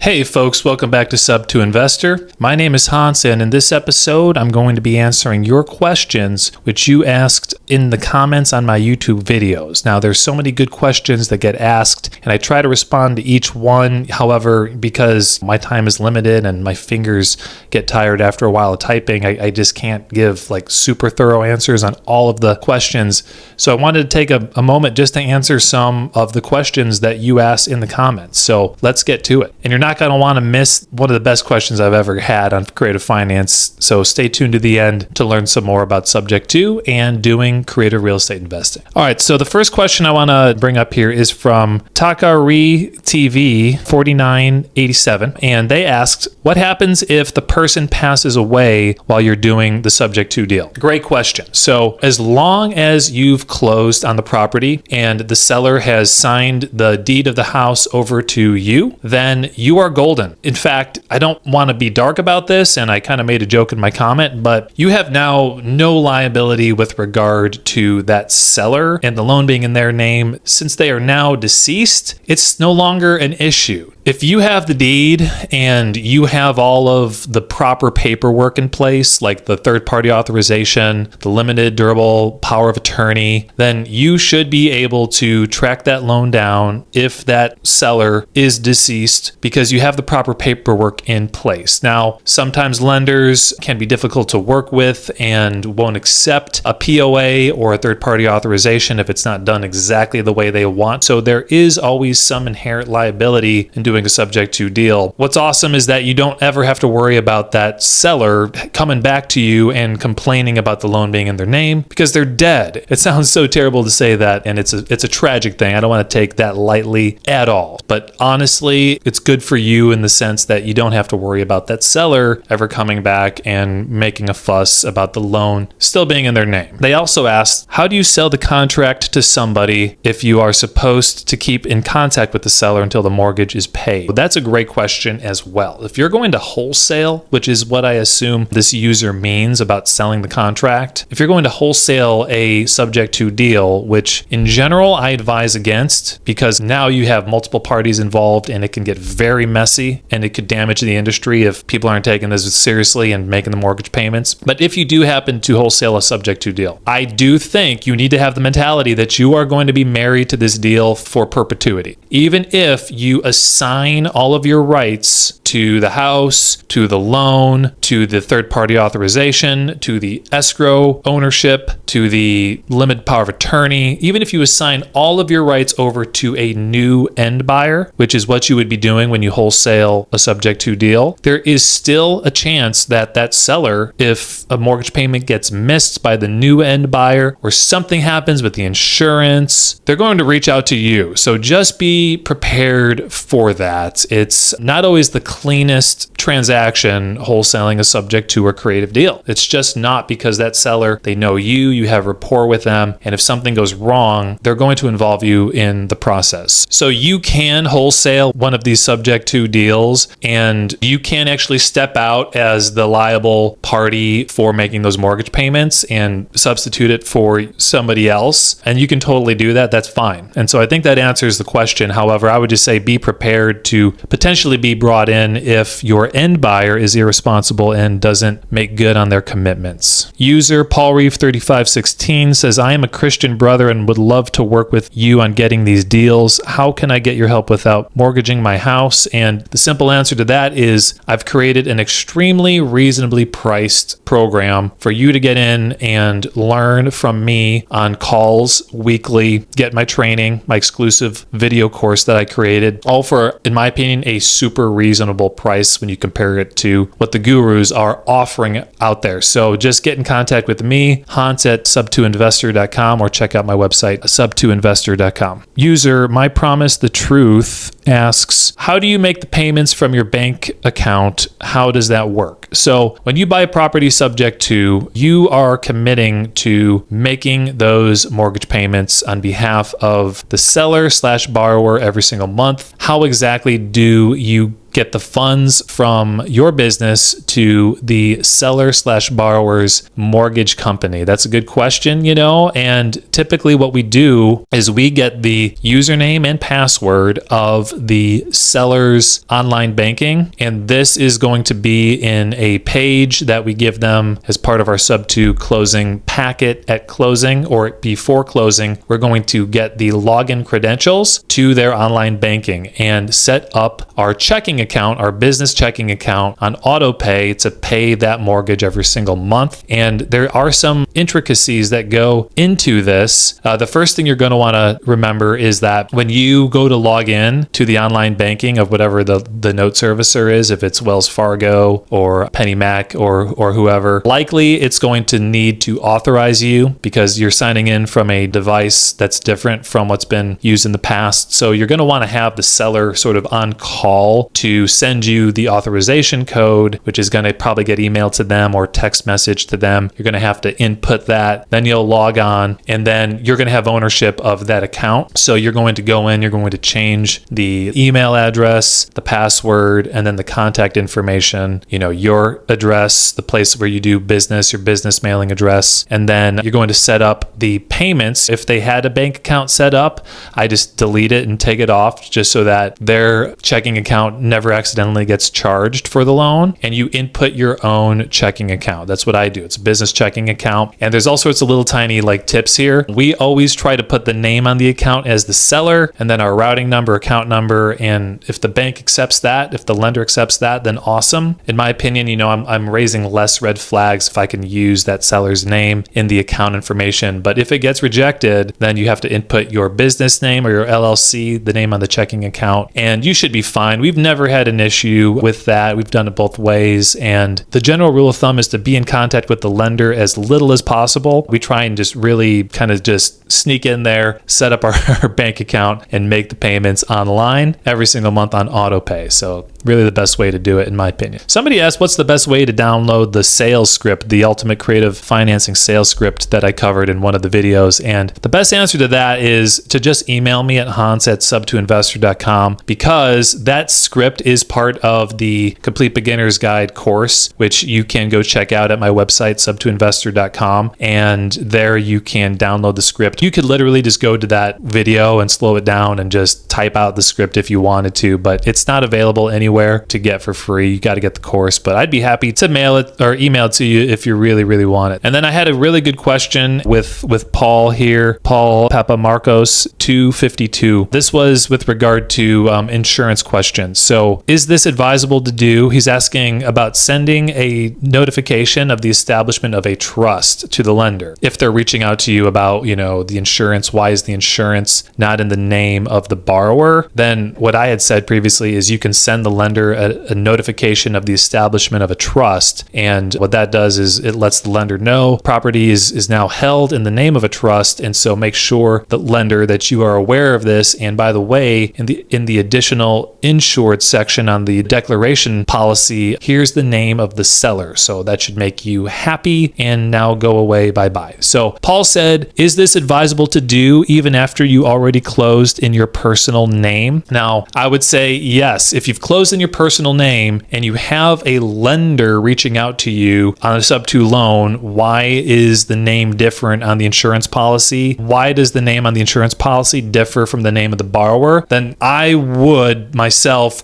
Hey folks, welcome back to Sub to Investor. My name is Hans, and in this episode, I'm going to be answering your questions, which you asked in the comments on my YouTube videos. Now, there's so many good questions that get asked, and I try to respond to each one. However, because my time is limited and my fingers get tired after a while of typing, I just can't give like super thorough answers on all of the questions. So I wanted to take a moment just to answer some of the questions that you asked in the comments. So let's get to it. And you're not going to want to miss one of the best questions I've ever had on creative finance. So stay tuned to the end to learn some more about subject to and doing creative real estate investing. All right. So the first question I want to bring up here is from Takari TV 4987. And they asked, what happens if the person passes away while you're doing the subject to deal? Great question. So as long as you've closed on the property and the seller has signed the deed of the house over to you, then you are golden. In fact, I don't want to be dark about this, and I kind of made a joke in my comment, but you have now no liability with regard to that seller and the loan being in their name. Since they are now deceased, it's no longer an issue. If you have the deed and you have all of the proper paperwork in place, like the third-party authorization, the limited durable power of attorney, then you should be able to track that loan down if that seller is deceased because you have the proper paperwork in place. Now, sometimes lenders can be difficult to work with and won't accept a POA or a third-party authorization if it's not done exactly the way they want. So there is always some inherent liability in doing a subject to deal. What's awesome is that you don't ever have to worry about that seller coming back to you and complaining about the loan being in their name because they're dead. It sounds so terrible to say that, and it's a tragic thing. I don't want to take that lightly at all. But honestly, it's good for you in the sense that you don't have to worry about that seller ever coming back and making a fuss about the loan still being in their name. They also asked, how do you sell the contract to somebody if you are supposed to keep in contact with the seller until the mortgage is paid? Well, that's a great question as well. If you're going to wholesale, which is what I assume this user means about selling the contract, if you're going to wholesale a subject to deal, which in general I advise against because now you have multiple parties involved and it can get very messy and it could damage the industry if people aren't taking this seriously and making the mortgage payments. But if you do happen to wholesale a subject to deal, I do think you need to have the mentality that you are going to be married to this deal for perpetuity. Even if you assign all of your rights to the house, to the loan, to the third-party authorization, to the escrow ownership, to the limited power of attorney, even if you assign all of your rights over to a new end buyer, which is what you would be doing when you wholesale a subject to deal, there is still a chance that that seller, if a mortgage payment gets missed by the new end buyer or something happens with the insurance, they're going to reach out to you. So just be prepared for that. It's not always the cleanest transaction wholesaling a subject to or creative deal. It's just not, because that seller, they know you have rapport with them, and if something goes wrong, they're going to involve you in the process. So you can wholesale one of these subject to deals, and you can actually step out as the liable party for making those mortgage payments and substitute it for somebody else, and you can totally do that. That's fine. And so I think that answers the question. However, I would just say be prepared to potentially be brought in if your end buyer is irresponsible and doesn't make good on their commitments. User Paul Reeve 3516 says, I am a Christian brother and would love to work with you on getting these deals. How can I get your help without mortgaging my house? And the simple answer to that is I've created an extremely reasonably priced program for you to get in and learn from me on calls weekly, get my training, my exclusive video course that I created, all for, in my opinion, a super reasonable price when you compare it to what the gurus are offering out there. So just get in contact with me, Hans at sub2investor.com, or check out my website, sub2investor.com. User My Promise the Truth asks, how do you make the payments from your bank account? How does that work? So when you buy a property subject to, you are committing to making those mortgage payments on behalf of the seller / borrower every single month. How exactly do you get the funds from your business to the seller/borrower's mortgage company? That's a good question, and typically what we do is we get the username and password of the seller's online banking, and this is going to be in a page that we give them as part of our sub 2 closing packet at closing or before closing. We're going to get the login credentials to their online banking and set up our checking account, our business checking account, on auto pay to pay that mortgage every single month. And there are some intricacies that go into this. The first thing you're going to want to remember is that when you go to log in to the online banking of whatever the note servicer is, if it's Wells Fargo or PennyMac or whoever, likely it's going to need to authorize you because you're signing in from a device that's different from what's been used in the past. So you're going to want to have the seller sort of on call to send you the authorization code, which is going to probably get emailed to them or text message to them. You're going to have to input that. Then you'll log on, and then you're going to have ownership of that account. So you're going to go in, you're going to change the email address, the password, and then the contact information, your address, the place where you do business, your business mailing address. And then you're going to set up the payments. If they had a bank account set up, I just delete it and take it off just so that their checking account never accidentally gets charged for the loan. And you input your own checking account. That's what I do. It's a business checking account. And there's all sorts of little tiny tips here. We always try to put the name on the account as the seller and then our routing number, account number. And if the bank accepts that, if the lender accepts that, then awesome. In my opinion, I'm raising less red flags if I can use that seller's name in the account information. But if it gets rejected, then you have to input your business name or your LLC, the name on the checking account, and you should be fine. We've never had an issue with that. We've done it both ways. And the general rule of thumb is to be in contact with the lender as little as possible. We try and just really kind of just sneak in there, set up our bank account, and make the payments online every single month on auto pay. So really the best way to do it, in my opinion. Somebody asked, what's the best way to download the sales script, the ultimate creative financing sales script that I covered in one of the videos? And the best answer to that is to just email me at hans@sub2investor.com, because that script is part of the Complete Beginner's Guide course, which you can go check out at my website, sub2investor.com. And there you can download the script. You could literally just go to that video and slow it down and just type out the script if you wanted to, but it's not available anywhere to get for free. You got to get the course, but I'd be happy to mail it or email it to you if you really, really want it. And then I had a really good question with Paul here, Paul Papamarcos 252. This was with regard to insurance questions. So is this advisable to do? He's asking about sending a notification of the establishment of a trust to the lender. If they're reaching out to you about, the insurance, why is the insurance not in the name of the borrower? Then what I had said previously is you can send the lender a notification of the establishment of a trust. And what that does is it lets the lender know property is now held in the name of a trust. And so make sure, the lender, that you are aware of this. And by the way, in the additional insured section on the declaration policy, here's the name of the seller. So that should make you happy and now go away, bye-bye. So Paul said, is this advisable to do even after you already closed in your personal name? Now, I would say yes. If you've closed in your personal name and you have a lender reaching out to you on a sub 2 loan, why is the name different on the insurance policy? Why does the name on the insurance policy differ from the name of the borrower? Then I would myself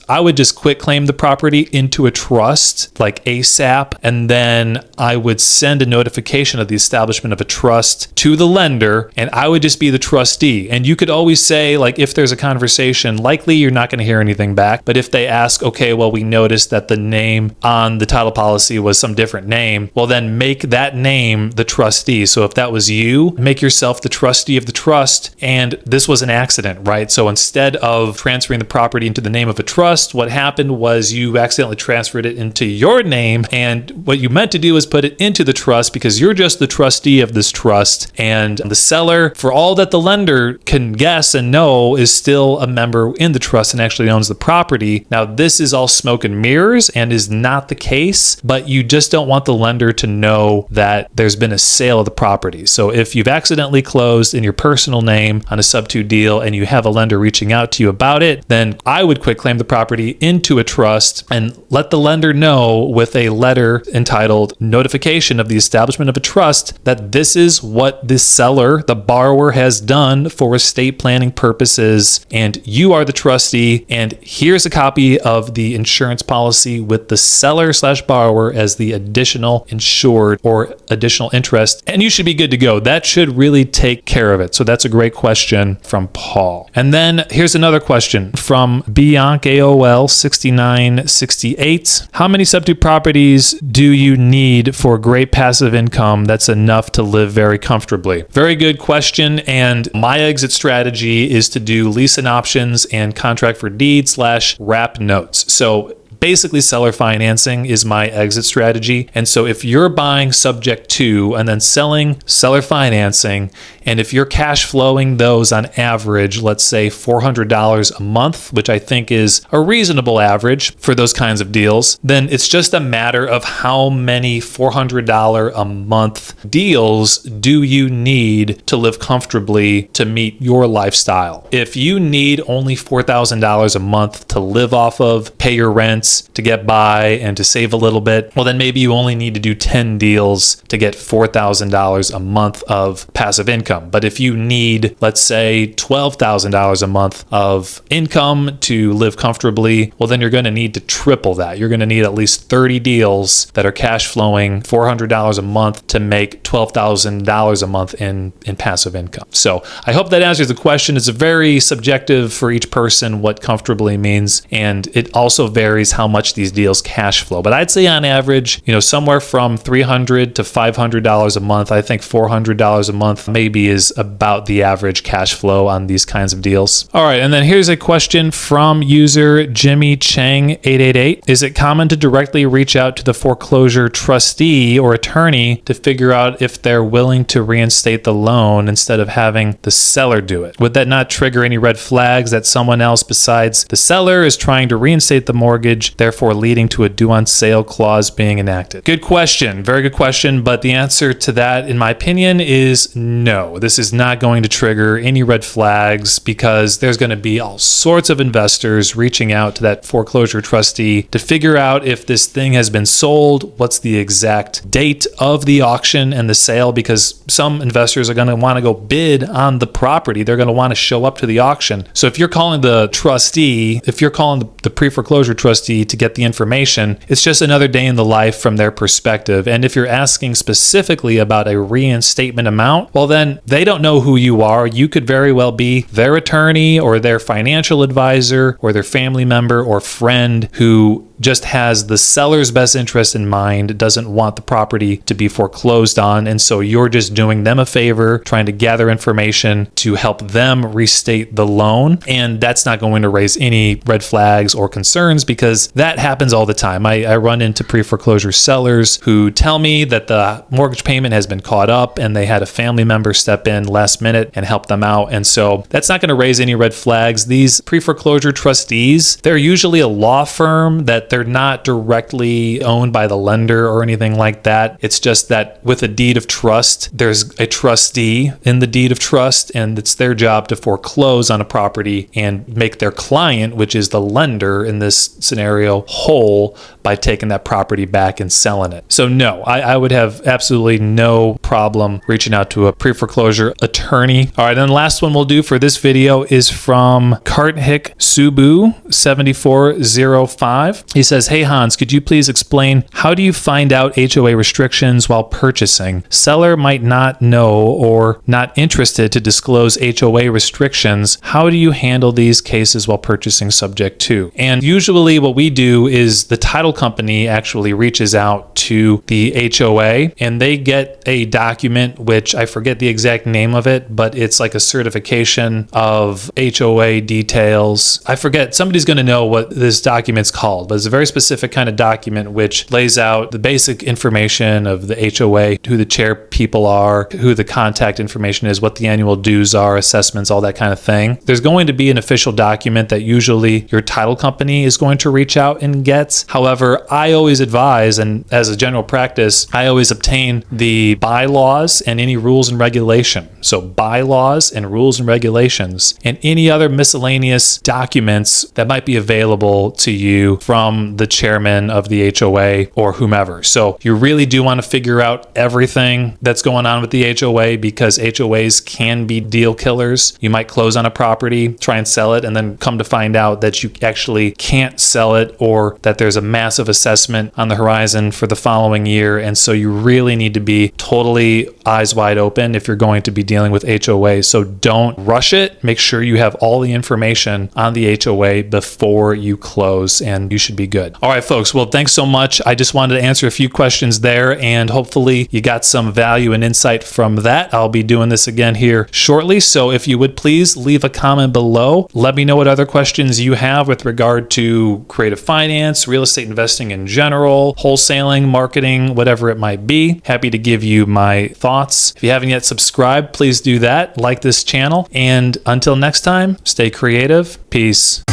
I would just quit claim the property into a trust like ASAP, and then I would send a notification of the establishment of a trust to the lender, and I would just be the trustee. And you could always say, if there's a conversation, likely you're not going to hear anything back. But if they ask, okay, well, we noticed that the name on the title policy was some different name, well, then make that name the trustee. So if that was you, make yourself the trustee of the trust. And this was an accident, right? So instead of transferring the property into the name of a trust, what happened was you accidentally transferred it into your name. And what you meant to do is put it into the trust because you're just the trustee of this trust. And the seller, for all that the lender can guess and know, is still a member in the trust and actually owns the property. Now, this is all smoke and mirrors and is not the case, but you just don't want the lender to know that there's been a sale of the property. So if you've accidentally closed in your personal name on a sub 2 deal and you have a lender reaching out to you about it, then I would quitclaim the property into a trust and let the lender know with a letter entitled Notification of the Establishment of a Trust that this is what the seller, the borrower, has done for estate planning purposes, and you are the trustee, and here's a copy of the insurance policy with the seller/borrower as the additional insured or additional interest, and you should be good to go. That should really take care of it. So that's a great question from Paul. And then here's another question from Biancaol 6968. How many substitute properties do you need for great passive income that's enough to live very comfortably? Very good question. And my exit strategy is to do lease and options and contract for deed/wrap notes. So basically, seller financing is my exit strategy. And so if you're buying subject to and then selling seller financing, and if you're cash flowing those on average, let's say $400 a month, which I think is a reasonable average for those kinds of deals, then it's just a matter of how many $400 a month deals do you need to live comfortably to meet your lifestyle. If you need only $4,000 a month to live off of, pay your rents, to get by, and to save a little bit, well, then maybe you only need to do 10 deals to get $4,000 a month of passive income. But if you need, let's say, $12,000 a month of income to live comfortably, well, then you're going to need to triple that. You're going to need at least 30 deals that are cash flowing $400 a month to make $12,000 a month in passive income. So I hope that answers the question. It's very subjective for each person what comfortably means, and it also varies how much these deals cash flow. But I'd say on average, somewhere from $300 to $500 a month. I think $400 a month maybe is about the average cash flow on these kinds of deals. All right, and then here's a question from user Jimmy Chang 888. Is it common to directly reach out to the foreclosure trustee or attorney to figure out if they're willing to reinstate the loan instead of having the seller do it? Would that not trigger any red flags that someone else besides the seller is trying to reinstate the mortgage, therefore leading to a due on sale clause being enacted? Good question. Very good question. But the answer to that, in my opinion, is no. This is not going to trigger any red flags because there's going to be all sorts of investors reaching out to that foreclosure trustee to figure out if this thing has been sold, what's the exact date of the auction and the sale, because some investors are going to want to go bid on the property. They're going to want to show up to the auction. So if you're calling the trustee, if you're calling the pre-foreclosure trustee to get the information, it's just another day in the life from their perspective. And if you're asking specifically about a reinstatement amount, well, then they don't know who you are. You could very well be their attorney or their financial advisor or their family member or friend who just has the seller's best interest in mind, doesn't want the property to be foreclosed on. And so you're just doing them a favor, trying to gather information to help them restate the loan. And that's not going to raise any red flags or concerns because that happens all the time. I run into pre-foreclosure sellers who tell me that the mortgage payment has been caught up and they had a family member step in last minute and help them out. And so that's not going to raise any red flags. These pre-foreclosure trustees, they're usually a law firm that they're not directly owned by the lender or anything like that. It's just that with a deed of trust, there's a trustee in the deed of trust, and it's their job to foreclose on a property and make their client, which is the lender in this scenario, whole by taking that property back and selling it. So no, I would have absolutely no problem reaching out to a pre-foreclosure attorney. All right, then the last one we'll do for this video is from Karthik Subu 7405. He says, "Hey Hans, could you please explain how do you find out HOA restrictions while purchasing? Seller might not know or not interested to disclose HOA restrictions. How do you handle these cases while purchasing subject to?" And usually what we do is the title company actually reaches out to the HOA and they get a document, which I forget the exact name of it, but it's like a certification of HOA details. I forget, somebody's going to know what this document's called, but It's a very specific kind of document which lays out the basic information of the HOA, who the chair people are, who the contact information is, what the annual dues are, assessments, all that kind of thing. There's going to be an official document that usually your title company is going to reach out and get. However, I always advise, and as a general practice, I always obtain the bylaws and any rules and regulation. So bylaws and rules and regulations and any other miscellaneous documents that might be available to you from the chairman of the HOA or whomever. So you really do want to figure out everything that's going on with the HOA, because HOAs can be deal killers. You might close on a property, try and sell it, and then come to find out that you actually can't sell it, or that there's a massive assessment on the horizon for the following year. And so you really need to be totally eyes wide open if you're going to be dealing with HOA. So don't rush it. Make sure you have all the information on the HOA before you close, and you should be good. All right, folks. Well, thanks so much. I just wanted to answer a few questions there, and hopefully you got some value and insight from that. I'll be doing this again here shortly. So if you would please leave a comment below. Let me know what other questions you have with regard to creative finance, real estate investing in general, wholesaling, marketing, whatever it might be. Happy to give you my thoughts. If you haven't yet subscribed, please do that. Like this channel. And until next time, stay creative. Peace.